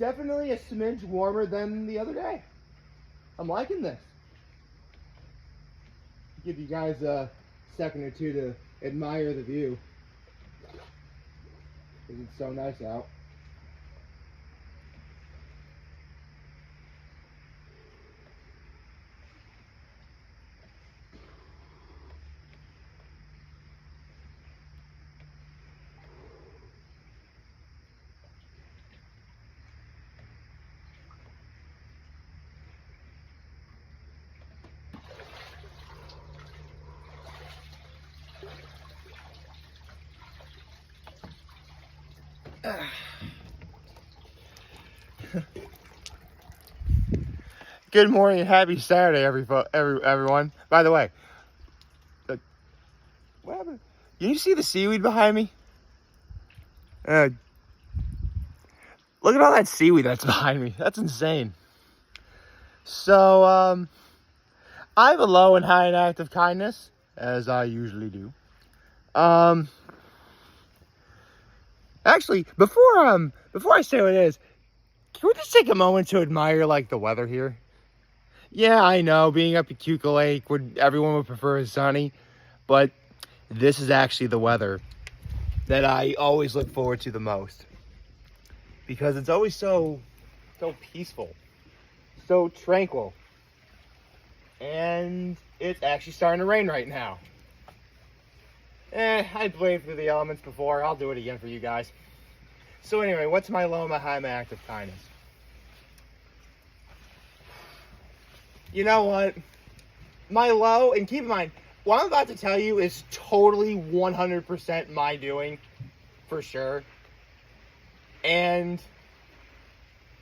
definitely a smidge warmer than the other day. I'm liking this. Give you guys a second or two to admire the view. Because it's so nice out. Good morning and happy Saturday, everyone. By the way, what happened? You see the seaweed behind me? Look at all that seaweed that's behind me. That's insane. So, I have a low and high in act of kindness, as I usually do. Actually, before I say what it is, can we just take a moment to admire, like, the weather here? Yeah, I know, being up at Cuca Lake, everyone would prefer is sunny, but this is actually the weather that I always look forward to the most. Because it's always so peaceful, so tranquil. And it's actually starting to rain right now. I bladed through the elements before. I'll do it again for you guys. So anyway, what's my low and my high, my act of kindness? You know what? My low, and keep in mind, what I'm about to tell you is totally 100% my doing, for sure. And,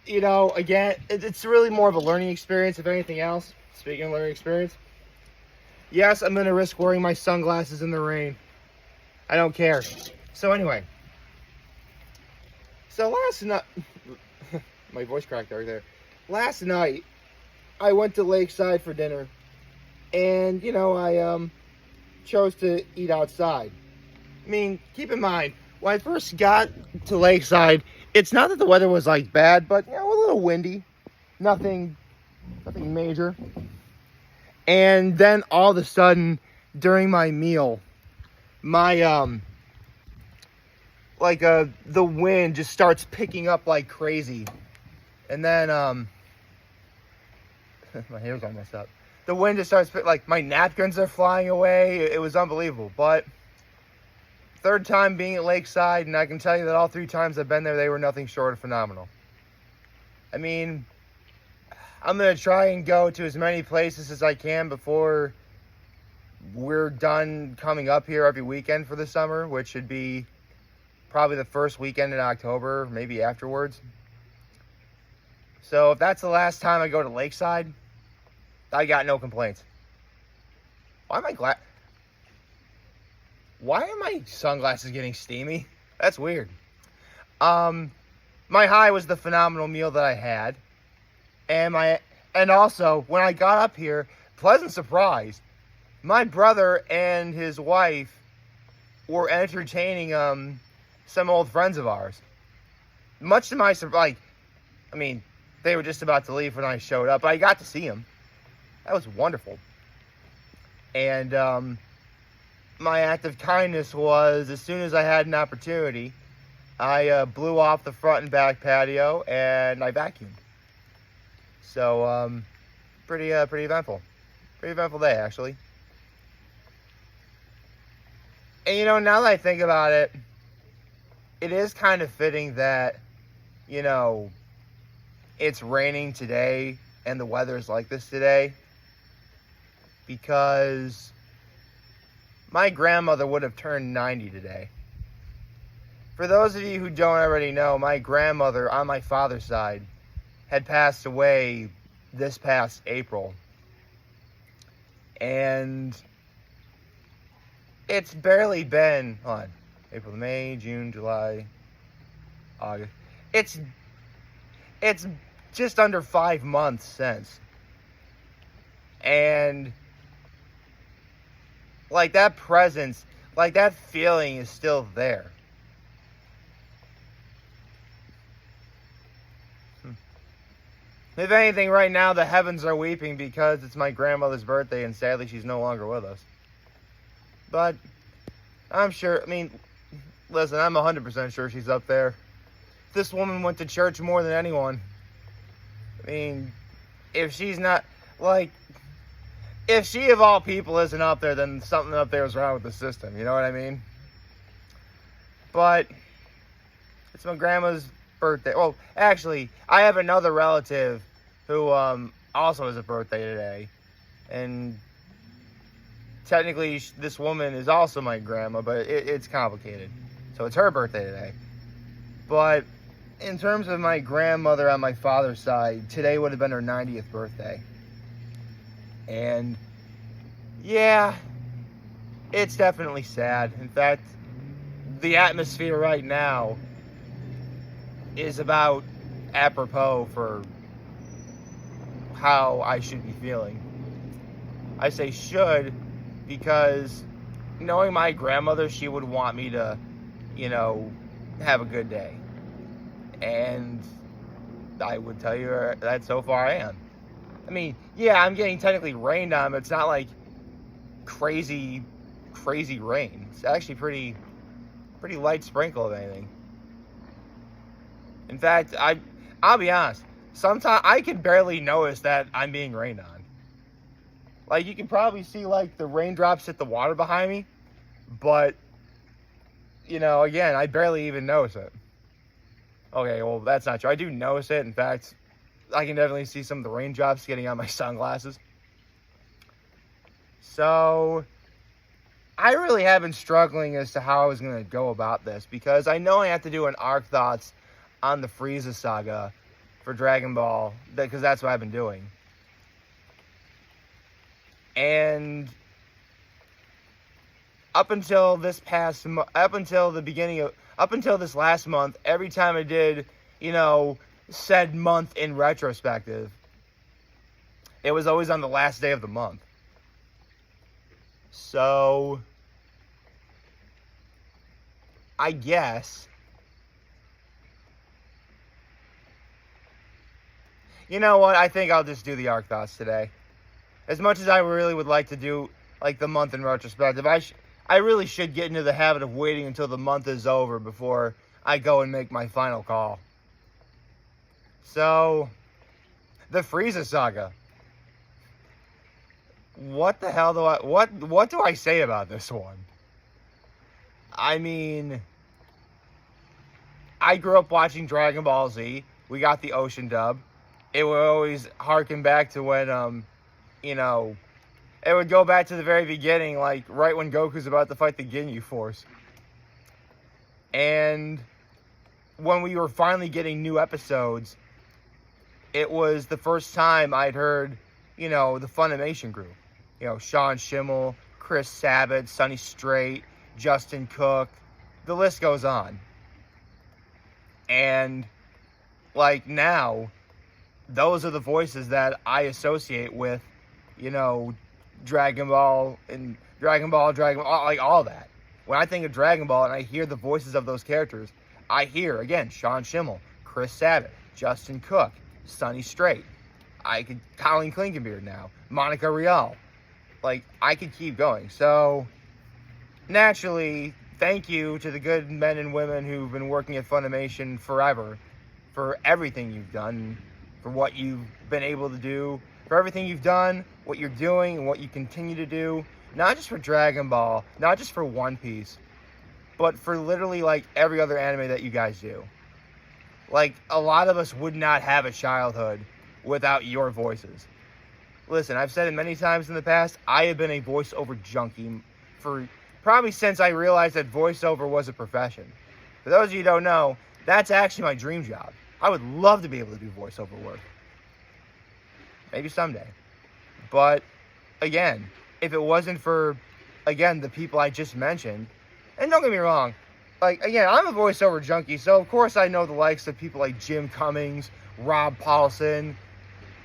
you know, again, it's really more of a learning experience, if anything else. Speaking of learning experience, yes, I'm going to risk wearing my sunglasses in the rain. I don't care. So anyway. So last night, my voice cracked right there. Last night, I went to Lakeside for dinner, and, you know, I chose to eat outside. I mean, keep in mind, when I first got to Lakeside, it's not that the weather was, like, bad, but, you know, a little windy. Nothing major. And then, all of a sudden, during my meal, my, the wind just starts picking up like crazy. And then, my hair's all messed up. The wind just starts, like, my napkins are flying away. It was unbelievable. But third time being at Lakeside, and I can tell you that all 3 times I've been there, they were nothing short of phenomenal. I mean, I'm going to try and go to as many places as I can before we're done coming up here every weekend for the summer, which should be probably the first weekend in October, maybe afterwards. So if that's the last time I go to Lakeside, I got no complaints. Why are my sunglasses getting steamy? That's weird. My high was the phenomenal meal that I had. And also, when I got up here, pleasant surprise, my brother and his wife were entertaining some old friends of ours. Much to my surprise, they were just about to leave when I showed up, but I got to see them. That was wonderful. And my act of kindness was, as soon as I had an opportunity, I blew off the front and back patio and I vacuumed. So, pretty eventful. Pretty eventful day, actually. And, you know, now that I think about it, it is kind of fitting that, you know, it's raining today and the weather's like this today, because my grandmother would have turned 90 today. For those of you who don't already know, my grandmother on my father's side had passed away this past April. And it's barely been, April, May, June, July, August. It's just under 5 months since. And like that presence, like that feeling is still there. If anything, right now the heavens are weeping because it's my grandmother's birthday and sadly she's no longer with us. But I'm sure, listen, I'm 100% sure she's up there. This woman went to church more than anyone. If she's not, if she of all people isn't up there, then something up there is wrong with the system, you know what I mean? But it's my grandma's birthday. Well, actually, I have another relative who also has a birthday today. And technically, this woman is also my grandma, but it's complicated. So it's her birthday today. But in terms of my grandmother on my father's side, today would have been her 90th birthday. And yeah, it's definitely sad. In fact, the atmosphere right now is about apropos for how I should be feeling. I say should because knowing my grandmother, she would want me to, have a good day. And I would tell you that so far I am. Yeah, I'm getting technically rained on, but it's not like crazy rain. It's actually pretty light sprinkle, if anything. In fact, I'll be honest. Sometimes I can barely notice that I'm being rained on. You can probably see, the raindrops hit the water behind me. But, again, I barely even notice it. Okay, well, that's not true. I do notice it. In fact, I can definitely see some of the raindrops getting on my sunglasses. So, I really have been struggling as to how I was going to go about this. Because I know I have to do an arc thoughts on the Frieza Saga for Dragon Ball. Because that's what I've been doing. And up until this last month, every time I did, said month in retrospective, it was always on the last day of the month. So, I guess, you know what, I think I'll just do the arc thoughts today. As much as I really would like to do, the month in retrospective, I really should get into the habit of waiting until the month is over before I go and make my final call. So, the Frieza Saga. What the hell what do I say about this one? I grew up watching Dragon Ball Z. We got the Ocean dub. It would always harken back to when, it would go back to the very beginning, right when Goku's about to fight the Ginyu Force. And when we were finally getting new episodes, it was the first time I'd heard, the Funimation group. Sean Schimmel, Chris Sabat, Sonny Strait, Justin Cook. The list goes on. And, now, those are the voices that I associate with, Dragon Ball, all that. When I think of Dragon Ball and I hear the voices of those characters, I hear, again, Sean Schimmel, Chris Sabat, Justin Cook, Sonny Strait. Colleen Klinkenbeard now, Monica Rial. I could keep going. So, naturally, thank you to the good men and women who've been working at Funimation forever for everything you've done, for what you've been able to do, for everything you've done, what you're doing, and what you continue to do. Not just for Dragon Ball, not just for One Piece, but for literally, every other anime that you guys do. A lot of us would not have a childhood without your voices. Listen, I've said it many times in the past, I have been a voiceover junkie for probably since I realized that voiceover was a profession. For those of you who don't know, that's actually my dream job. I would love to be able to do voiceover work. Maybe someday. But, again, if it wasn't for, the people I just mentioned, and don't get me wrong, again, I'm a voiceover junkie, so of course I know the likes of people like Jim Cummings, Rob Paulson,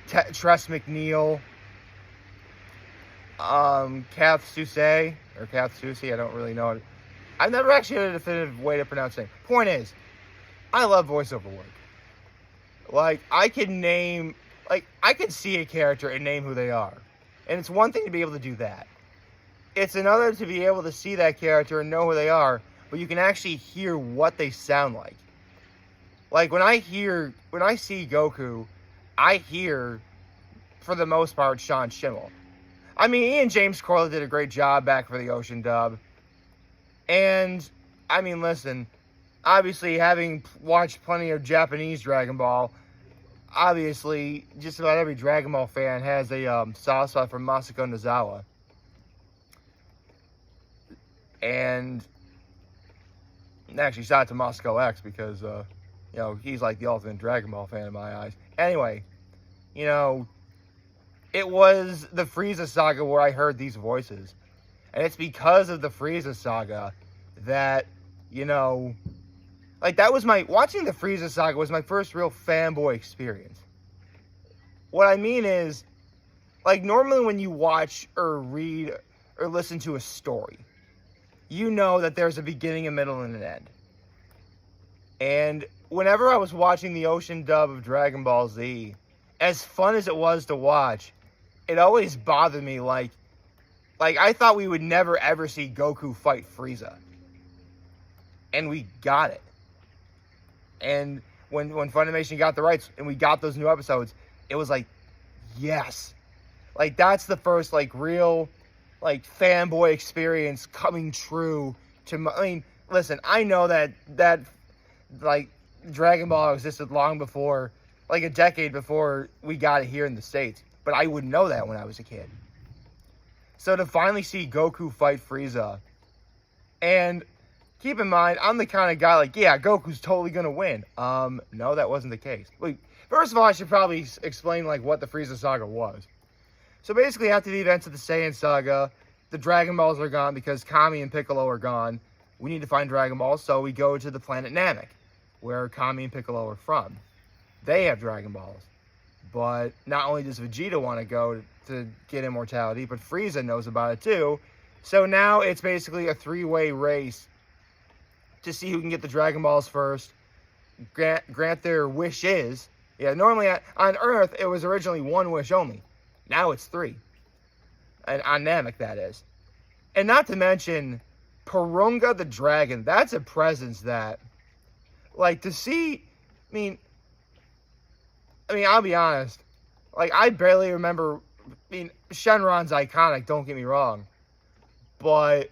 Tress McNeil, Kath Soucy, I don't really know it. I've never actually had a definitive way to pronounce it. Point is, I love voiceover work. I could name like, I can see a character and name who they are. And it's one thing to be able to do that. It's another to be able to see that character and know who they are, but you can actually hear what they sound like. Like, when I see Goku, I hear, for the most part, Sean Schimmel. I mean, Ian James Corlett did a great job back for the Ocean dub. And, I mean, listen, obviously, having watched plenty of Japanese Dragon Ball, obviously, just about every Dragon Ball fan has a soft spot for Masako Nozawa. And, actually, shout out to Moscow X because, he's like the ultimate Dragon Ball fan in my eyes. Anyway, it was the Frieza saga where I heard these voices. And it's because of the Frieza saga that, that was watching the Frieza saga was my first real fanboy experience. What I mean is, normally when you watch or read or listen to a story, you know that there's a beginning, a middle, and an end. And whenever I was watching the Ocean dub of Dragon Ball Z, as fun as it was to watch, it always bothered me, like I thought we would never ever see Goku fight Frieza. And we got it. And when Funimation got the rights and we got those new episodes, it was like, yes. That's the first, real, fanboy experience coming true listen, I know that Dragon Ball existed long before, a decade before we got it here in the States. But I wouldn't know that when I was a kid. So to finally see Goku fight Frieza, and keep in mind, I'm the kind of guy Goku's totally going to win. No, that wasn't the case. First of all, I should probably explain, what the Frieza saga was. So basically, after the events of the Saiyan saga, the Dragon Balls are gone because Kami and Piccolo are gone. We need to find Dragon Balls, so we go to the planet Namek, where Kami and Piccolo are from. They have Dragon Balls. But not only does Vegeta want to go to get immortality, but Frieza knows about it too. So now it's basically a three-way race to see who can get the Dragon Balls first, grant their wishes. Yeah, normally on Earth, it was originally one wish only. Now it's three. And on Namek, that is. And not to mention, Porunga the Dragon. That's a presence that, to see, I'll be honest. I barely remember, Shenron's iconic, don't get me wrong. But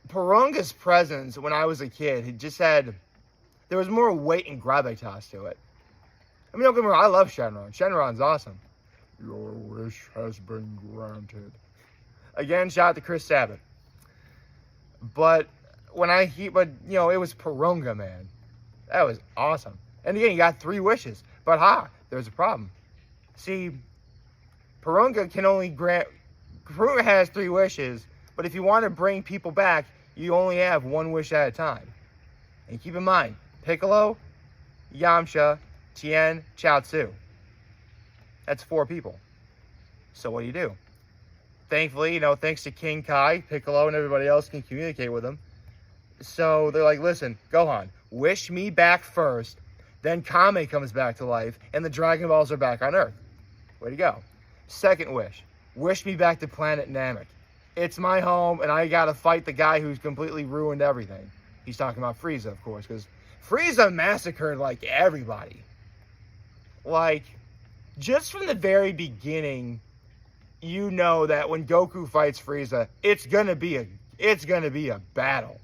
Porunga's presence when I was a kid, there was more weight and gravitas to it. Don't get me wrong, I love Shenron. Shenron's awesome. Your wish has been granted. Again, shout out to Chris Sabat. But it was Porunga, man. That was awesome. And again, you got three wishes. But there's a problem. See, Porunga has three wishes, but if you want to bring people back, you only have one wish at a time. And keep in mind, Piccolo, Yamcha, Tien, Chaozu. That's 4 people. So what do? Thankfully, thanks to King Kai, Piccolo, and everybody else can communicate with him. So they're like, listen, Gohan, wish me back first, then Kame comes back to life, and the Dragon Balls are back on Earth. Way to go. Second wish me back to planet Namek. It's my home, and I gotta fight the guy who's completely ruined everything. He's talking about Frieza, of course, because Frieza massacred, everybody. Just from the very beginning, you know that when Goku fights Frieza, it's gonna be a battle.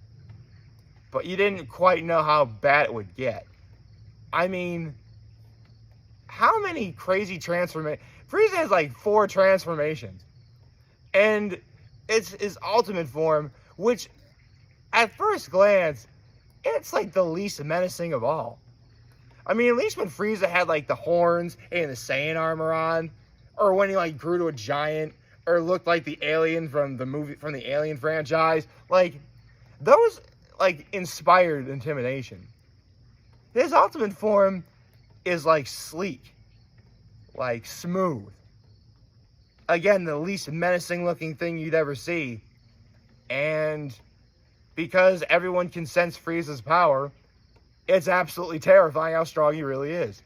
But you didn't quite know how bad it would get. How many crazy transformations? Frieza has 4 transformations. And it's his ultimate form, which at first glance, it's the least menacing of all. At least when Frieza had the horns and the Saiyan armor on, or when he grew to a giant, or looked like the alien from the Alien franchise, those inspired intimidation. His ultimate form is sleek, smooth. Again, the least menacing looking thing you'd ever see. And because everyone can sense Frieza's power, it's absolutely terrifying how strong he really is.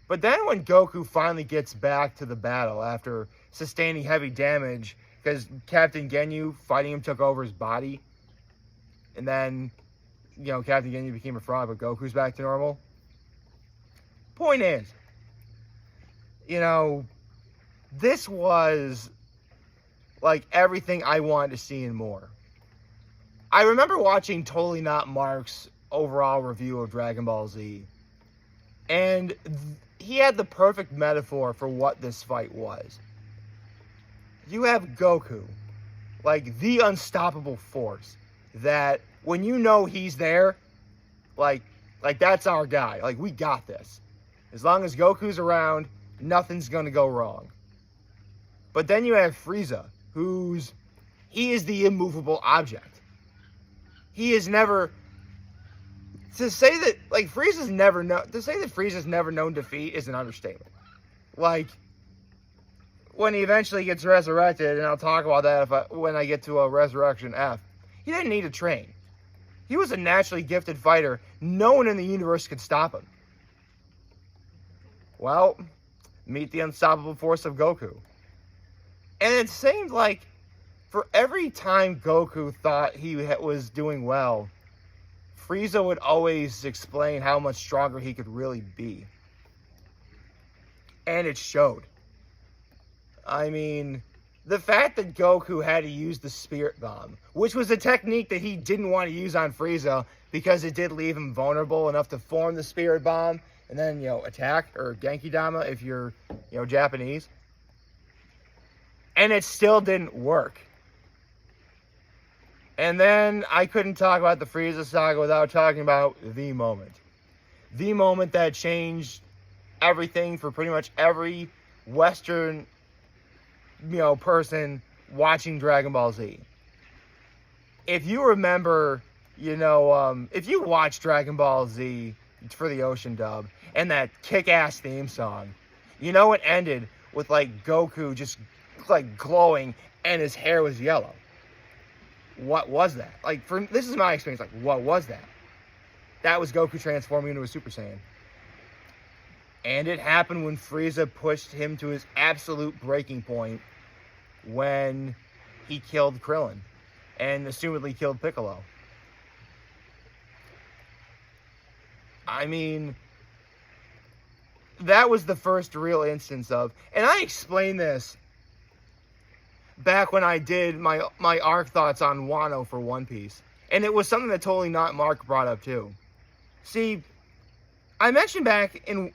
But then when Goku finally gets back to the battle after sustaining heavy damage because Captain Ginyu fighting him took over his body, and then, Captain Ginyu became a frog, but Goku's back to normal. Point is, this was like everything I wanted to see and more. I remember watching Totally Not Mark's overall review of Dragon Ball Z, and he had the perfect metaphor for what this fight was. You have Goku, like the unstoppable force, that when he's there, like that's our guy. Like, we got this. As long as Goku's around, nothing's gonna go wrong. But then you have Frieza, he is the immovable object. He is never, to say that Frieza's never known defeat is an understatement. Like, when he eventually gets resurrected, and I'll talk about that when I get to a Resurrection F, he didn't need to train. He was a naturally gifted fighter. No one in the universe could stop him. Well, meet the unstoppable force of Goku. And it seemed like for every time Goku thought he was doing well, Frieza would always explain how much stronger he could really be. And it showed. I mean, the fact that Goku had to use the Spirit Bomb, which was a technique that he didn't want to use on Frieza because it did leave him vulnerable enough to form the Spirit Bomb and then, attack, or Genki Dama if you're, Japanese. And it still didn't work. And then I couldn't talk about the Frieza saga without talking about the moment. The moment that changed everything for pretty much every Western, person watching Dragon Ball Z. If you remember, if you watch Dragon Ball Z for the Ocean dub and that kick-ass theme song, it ended with Goku just glowing and his hair was yellow. What was that? This is my experience. What was that? That was Goku transforming into a Super Saiyan. And it happened when Frieza pushed him to his absolute breaking point when he killed Krillin and assumedly killed Piccolo. I mean, that was the first real instance of, and I explained this back when I did my arc thoughts on Wano for One Piece, and it was something that Totally Not Mark brought up too. See, I mentioned back in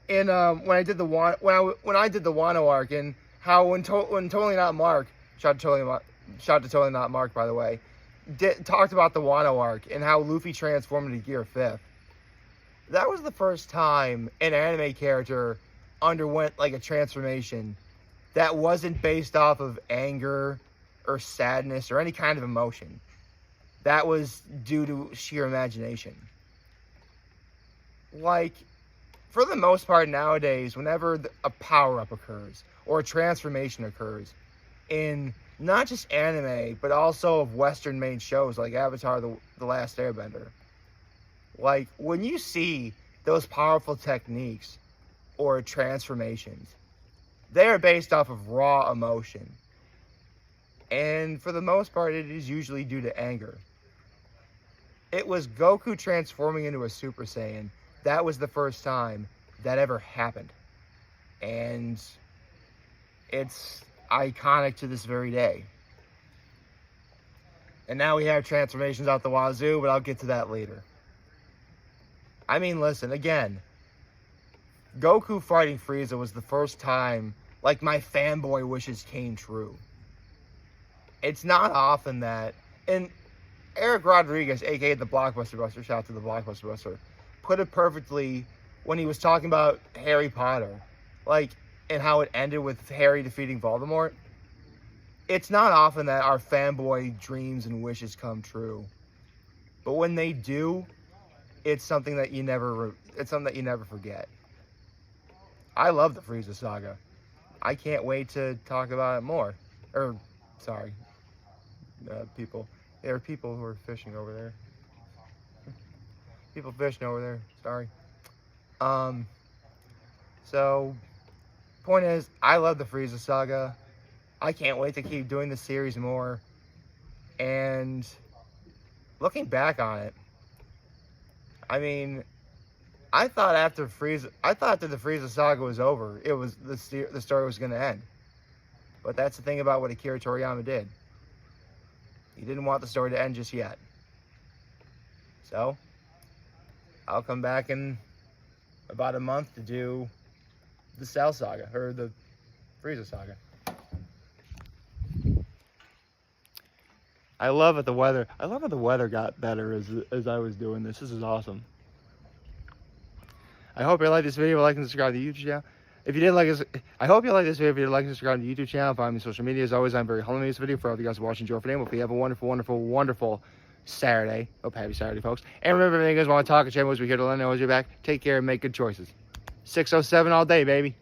when I did the Wano arc, and how when Totally Not Mark, shout to Totally Not Mark, by the way, talked about the Wano arc and how Luffy transformed into Gear 5th. That was the first time an anime character underwent a transformation that wasn't based off of anger or sadness or any kind of emotion. That was due to sheer imagination. For the most part nowadays, whenever a power-up occurs or a transformation occurs in not just anime, but also of Western-made shows like Avatar: The Last Airbender, when you see those powerful techniques or transformations, they are based off of raw emotion. And for the most part, it is usually due to anger. It was Goku transforming into a Super Saiyan. That was the first time that ever happened. And it's iconic to this very day. And now we have transformations out the wazoo, but I'll get to that later. I mean, listen, again, Goku fighting Frieza was the first time my fanboy wishes came true. It's not often that, and Eric Rodriguez, aka the Blockbuster Buster, shout out to the Blockbuster Buster, put it perfectly when he was talking about Harry Potter, and how it ended with Harry defeating Voldemort. It's not often that our fanboy dreams and wishes come true, but when they do, it's something that you never forget. I love the Frieza saga. I can't wait to talk about it more. People. There are people who are fishing over there. People fishing over there. Sorry. So, point is, I love the Frieza saga. I can't wait to keep doing the series more. And looking back on it, I mean, I thought after the Frieza saga was over, it was the story was going to end. But that's the thing about what Akira Toriyama did. He didn't want the story to end just yet. So, I'll come back in about a month to do the Cell saga, or the Frieza saga. I love it, the weather. I love how the weather got better as I was doing this. This is awesome. I hope you like this video. Like and subscribe to the YouTube channel. If you did like this, I hope you like this video. If you did like and subscribe to the YouTube channel, find me on social media. As always, I'm very humble in this video. For all of you guys watching, enjoy for today. Hopefully you have a wonderful, wonderful, wonderful Saturday. Hope happy Saturday, folks. And remember, if you guys want to talk, a channel, we're here to learn. Always be back. Take care and make good choices. 607 all day, baby.